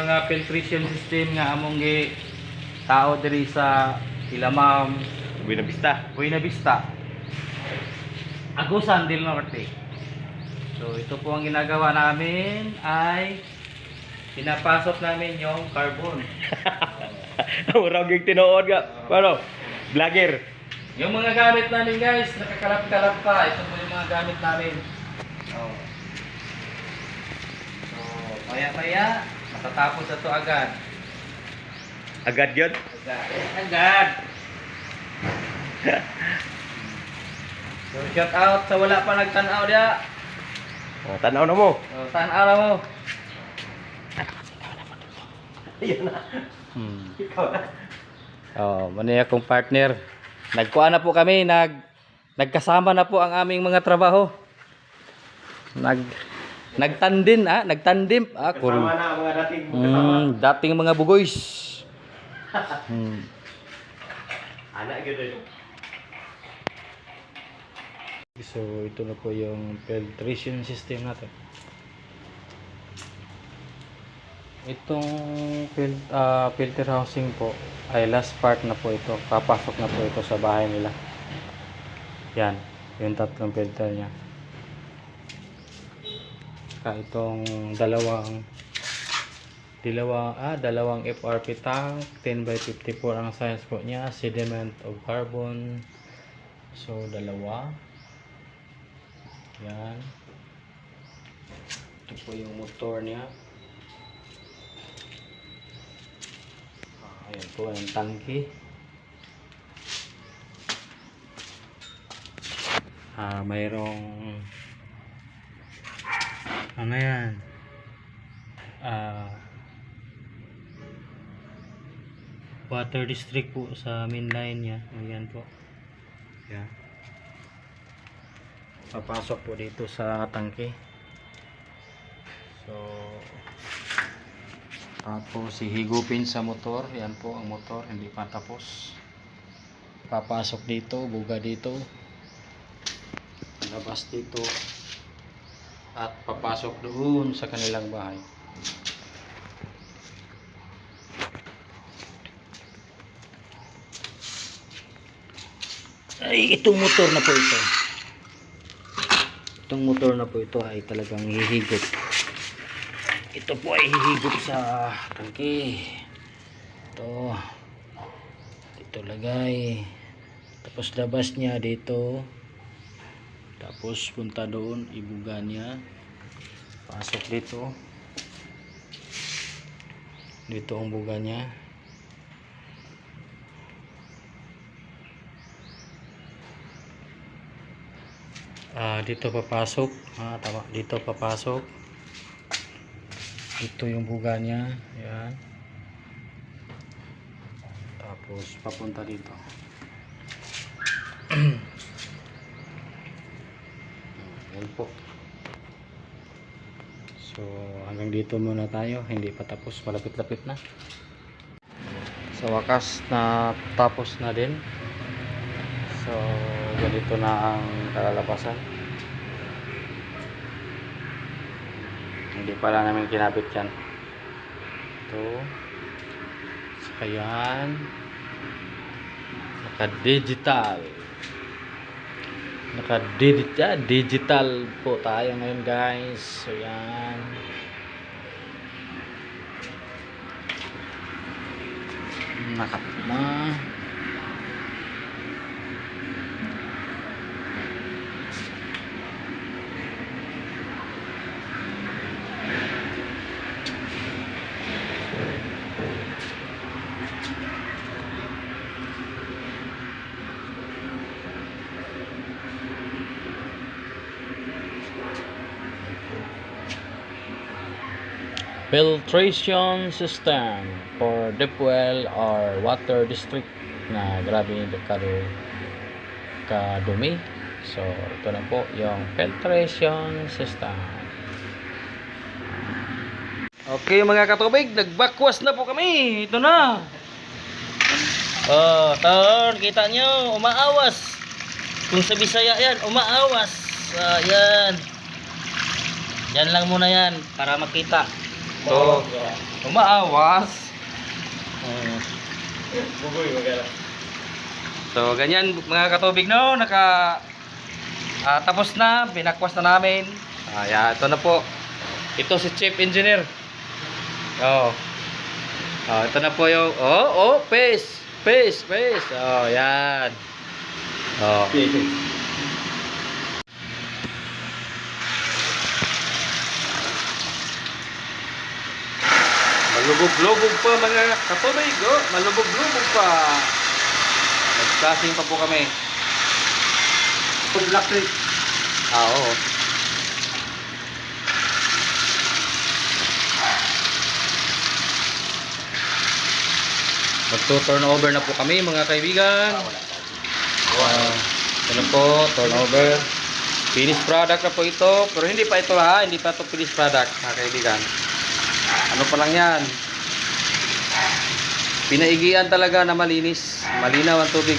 mga filtration system nga among gi tao diri sa Ilamam, Buena Vista. Buena Vista, Agusan del Norte. So ito po ang ginagawa namin ay pinapasok namin yung carbon. Murag yung tinuod ka. Paano? Vlogger. Yung mga gamit namin guys, nakakalap-kalap pa. Ito po yung mga gamit namin. Oh. So, maya-maya, matatapos na to agad. Agad yun? Agad. Agad. So, shout out sa wala pa nagtanaw dia. Oh, tanaw na mo. So, tanaw na mo. Ayan na. Ikaw na. Oh, mani akong partner. Nagkuha na po kami, nagkasama na po ang aming mga trabaho. Nagtandem. Cool. Kasama na ang mga dating kasama. Dating mga bugoys. Anak yun. So ito na po yung filtration system natin. Itong filter housing po ay last part na po ito. Papasok na po ito sa bahay nila. Yan, yung tatlong filter niya. Saka itong dalawang FRP tank, 10 by 54 ang size po niya, sediment of carbon. So dalawa. Yan. Ito po yung motor niya. Ayan po ang tangke. Mayroong ano yan? Water district po sa main line niya. Ayan po. Ayan. Papasok po dito sa tangke. So tapos hihigupin sa motor. Yan po ang motor, hindi pa tapos. Papasok dito, buga dito, labas dito, at papasok doon sa kanilang bahay. Ay, itong motor na po ito. Itong motor na po ito ay talagang hihigop. Ito po ay hihigop sa tangke. Ito. Dito lagay. Tapos labas niya dito. Tapos punta doon, ibuga niya. Pasok dito. Dito ang buga niya. Dito papasok. Tama. Dito papasok. Ito yung buga niya. Ayan. Tapos papunta dito. Ayan po. So hanggang dito muna tayo. Hindi pa tapos. Malapit-lapit na. Sa wakas na tapos na din. So ganito na ang kalalabasan. Hindi pala namin kinabit yan. Ito. Saka yan. Naka-digital. Naka-digital po tayo ngayon guys. So yan. Nakatma. Filtration system for deep well or water district na grabe kadumi. So ito na po yung filtration system. Okay mga katubig, nagbakwas na po kami. Ito na. Oh, taon, kita nyo, umaawas. Kung sa Bisaya yan, umaawas. Yan. Yan lang muna yan para makita. So, umaawas. Mm. Bugoy, magana. So, ganyan mga katubig, no? Tapos na, binakwas na namin. Ayan, ito na po. Ito si Chief Engineer. Oh. Ito na po yung, pace. Oh, yan. Oh. Malubog-lubog pa mga katubig, oh. Malubog-lubog pa. Nag-flashing pa po kami. Black tree. Oo. Magto-turnover na po kami mga kaibigan. Ito na po, turnover. Finished product na po ito. Pero hindi pa ito ha, hindi pa ito finished product mga kaibigan. Ano pa lang yan. Pinaigian talaga na malinis. Malinaw ang tubig.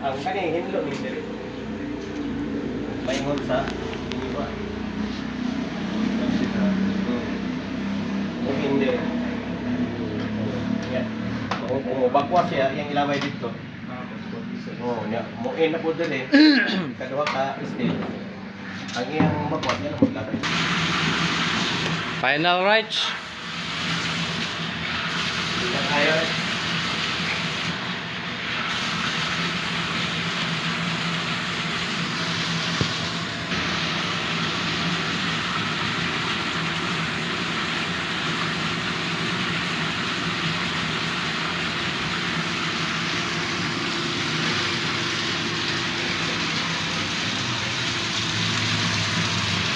Ang kani hinlo ni diri. Maingon sa iba. Hindi. Ya. Kung bakwas siya, yung ilaway dito. Oh, nya. Muin na po dali. Kaduha ka stage. Ang iyang bakwas yan ang maglabay. Final rights. Ayaw.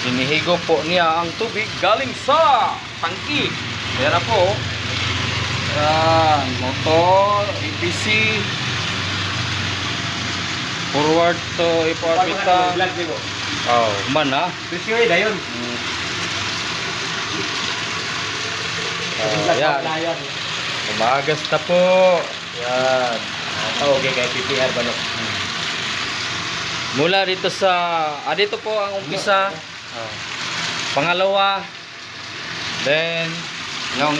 Inihigo po niya ang tubig galing sa tangki. Ayan na po. Ayan, motor, APC. Forward to iparpita. Vlog nimo. Oh, man ha. Presyo ay dayon. Ayan. Umagas na po. Ayan. Okay kay PPR ba no? Mula dito sa dito po ang umpisa. Pangalawa. Then yung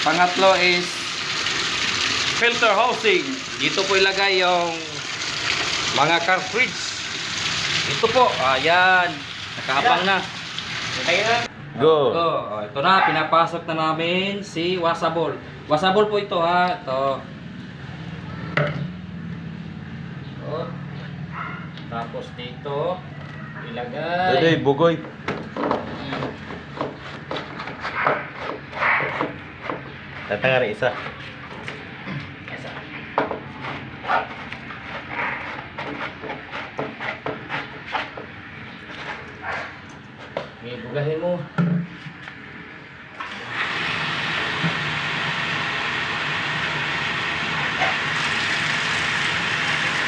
pangatlo is filter housing. Dito po ilagay yung mga cartridge. Ito po. Ayan. Nakaabang na. Okay na. Go. Ito na, pinapasok na namin si washable. Washable po ito ha. Ito. Tapos dito ilagay. bugoy. Tatanga rin isa. May bugahin mo.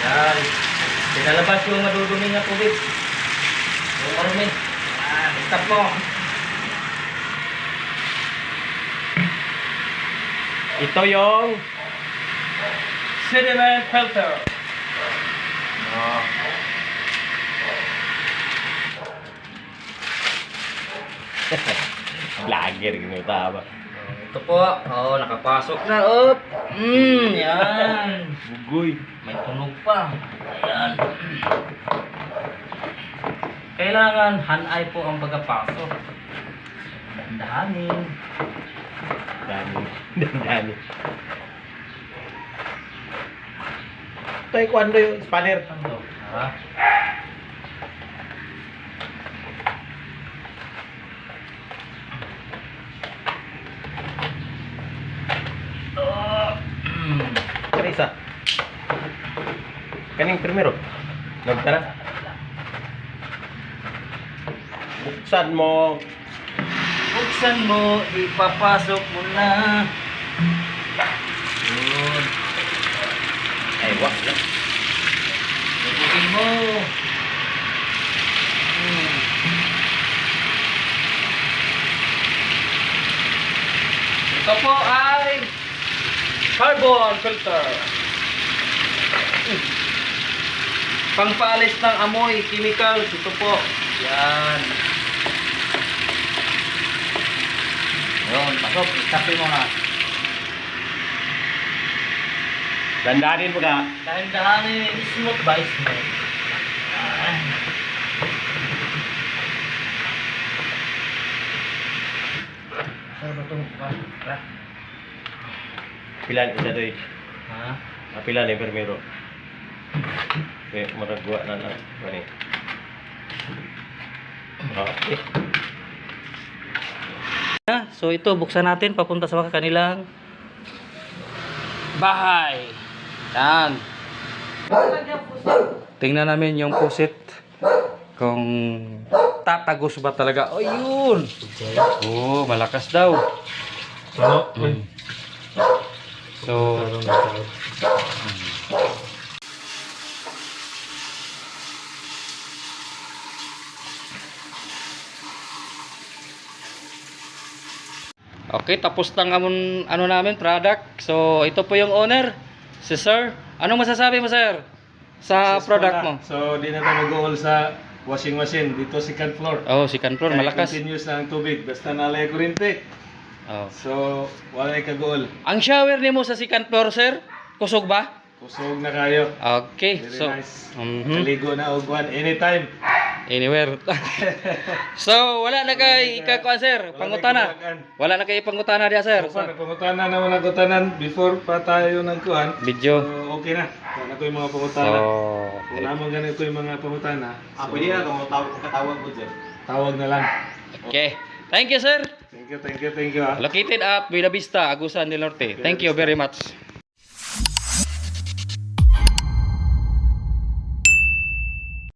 Yan. Pinalabas yung madudumi na tubig. Yung marumi. Yan. Stop mo. Ito yung Sediment filter. vlogger gini tama. Ito po. Nakapasok na. Yan. Bugoy. May tunog pa. Ayan. Kailangan hanay po ang pagkapasok. Dandahanin. Dani. Tay kuando yung spanner. Ano? Ha? Kani isa. Kaning primero. Nagtara. Buksan mo. Buksan mo, ipapasok mo na. Yun. Ay, wak na. Buksan mo. Ito po ay carbon filter. Pangpaalis ng amoy, chemicals. Ito po. Yan. Yun, pasok. Kape mo na. Dandanin mo ka. Dahan-dahanin, smooth ba? Smooth. Saan ba itong pa? Pilan isa doy. Ha? Apila ni permiro. Okay, maragwa na na. Gani. Okay. So ito, buksan natin papunta sa kanilang bahay. Yan. Tingnan namin yung pusit kung tatagos ba talaga. Oh, yun. Oh, malakas daw. Mm. So, okay, tapos na ang ano namin product. So, ito po yung owner, si Sir. Anong masasabi mo, Sir, sa product mo? So, di na tayo mag-goal sa washing machine dito second floor. Oh, si Control, Kaya malakas. continuous na ang tubig, basta nalay kuryente. Oh. So, wala ka goal. Ang shower nimo sa second floor, Sir, kusog ba? Kusog na kayo. Okay, Very so nice. mhm, Kaligo na og one anytime. anywhere. So, wala na kay ikakuan, Sir, pangutana. Wala na kay pangutana dia, Sir. So, nagpangutanan naman ang gutanan before pa tayo nagkuhan. Video. So, okay na. Kung ito yung mga pangutana. Oh, Kung naman ganito yung mga pangutana. Pwede na kung katawag mo dyan. Tawag na lang. okay. Thank you, Sir. Thank you, thank you, thank you. Located at Buena Vista, Agusan del Norte. Thank you very much.